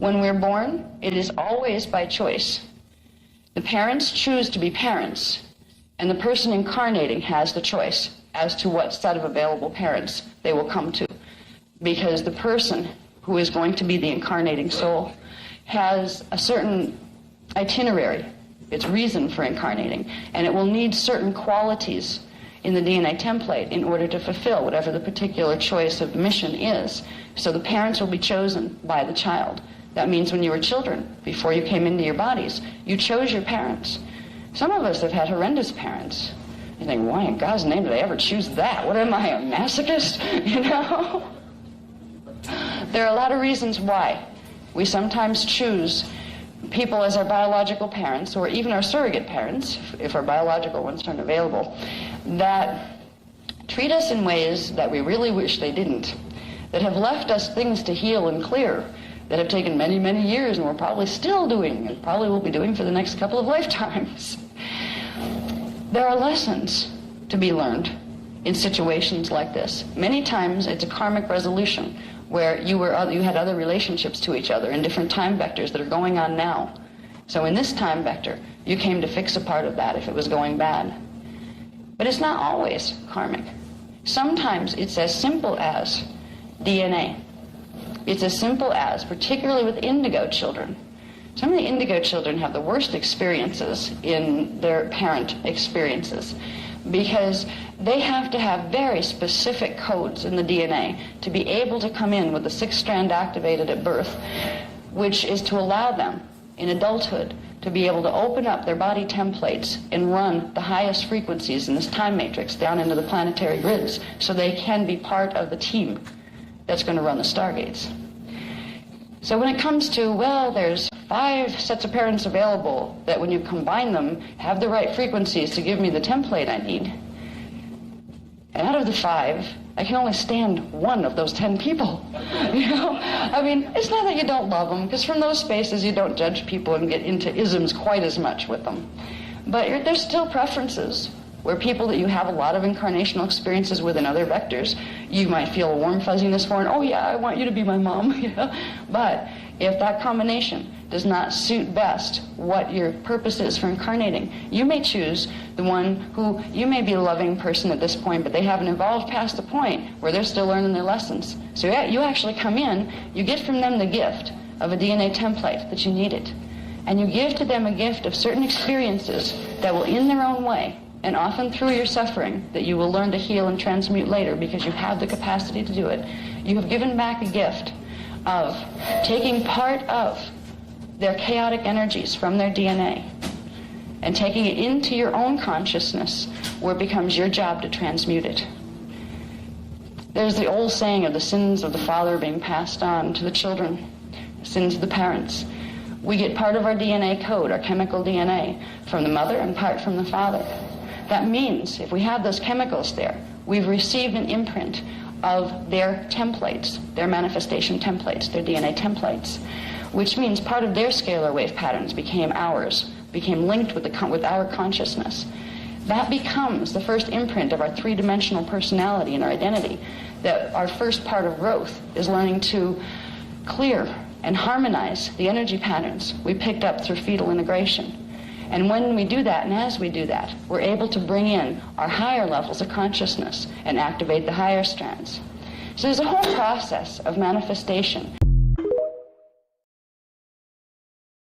When we're born, it is always by choice. The parents choose to be parents, and the person incarnating has the choice as to what set of available parents they will come to. Because the person who is going to be the incarnating soul has a certain itinerary, its reason for incarnating, and it will need certain qualities in the DNA template in order to fulfill whatever the particular choice of mission is. So the parents will be chosen by the child. That means when you were children, before you came into your bodies, you chose your parents. Some of us have had horrendous parents. You think, why in God's name did I ever choose that? What am I, a masochist? You know? There are a lot of reasons why we sometimes choose people as our biological parents, or even our surrogate parents, if our biological ones aren't available, that treat us in ways that we really wish they didn't, that have left us things to heal and clear, that have taken many, many years and we're probably still doing and probably will be doing for the next couple of lifetimes. There are lessons to be learned in situations like this. Many times it's a karmic resolution where you had other relationships to each other in different time vectors that are going on now. So in this time vector, you came to fix a part of that if it was going bad. But it's not always karmic. Sometimes it's as simple as DNA. It's as simple as, particularly with indigo children, some of the indigo children have the worst experiences in their parent experiences because they have to have very specific codes in the DNA to be able to come in with the 6th strand activated at birth, which is to allow them in adulthood to be able to open up their body templates and run the highest frequencies in this time matrix down into the planetary grids so they can be part of the team that's going to run the stargates. So when it comes to, well, there's 5 sets of parents available that when you combine them have the right frequencies to give me the template I need, and out of the 5, I can only stand 1 of those 10 people. You know, I mean, it's not that you don't love them, because from those spaces you don't judge people and get into isms quite as much with them. But there's still preferences where people that you have a lot of incarnational experiences with in other vectors, you might feel a warm fuzziness for, and oh yeah, I want you to be my mom. You know? But if that combination does not suit best what your purpose is for incarnating, you may choose the one who, you may be a loving person at this point, but they haven't evolved past the point where they're still learning their lessons. So yeah, you actually come in, you get from them the gift of a DNA template that you needed, and you give to them a gift of certain experiences that will, in their own way, and often through your suffering, that you will learn to heal and transmute later because you have the capacity to do it. You have given back a gift of taking part of their chaotic energies from their DNA and taking it into your own consciousness where it becomes your job to transmute it. There's the old saying of the sins of the father being passed on to the children, the sins of the parents. We get part of our DNA code, our chemical DNA, from the mother and part from the father. That means if we have those chemicals there, we've received an imprint of their templates, their manifestation templates, their DNA templates, which means part of their scalar wave patterns became ours, became linked with our consciousness. That becomes the first imprint of our 3-dimensional personality and our identity, that our first part of growth is learning to clear and harmonize the energy patterns we picked up through fetal integration. And when we do that, and as we do that, we're able to bring in our higher levels of consciousness and activate the higher strands. So there's a whole process of manifestation.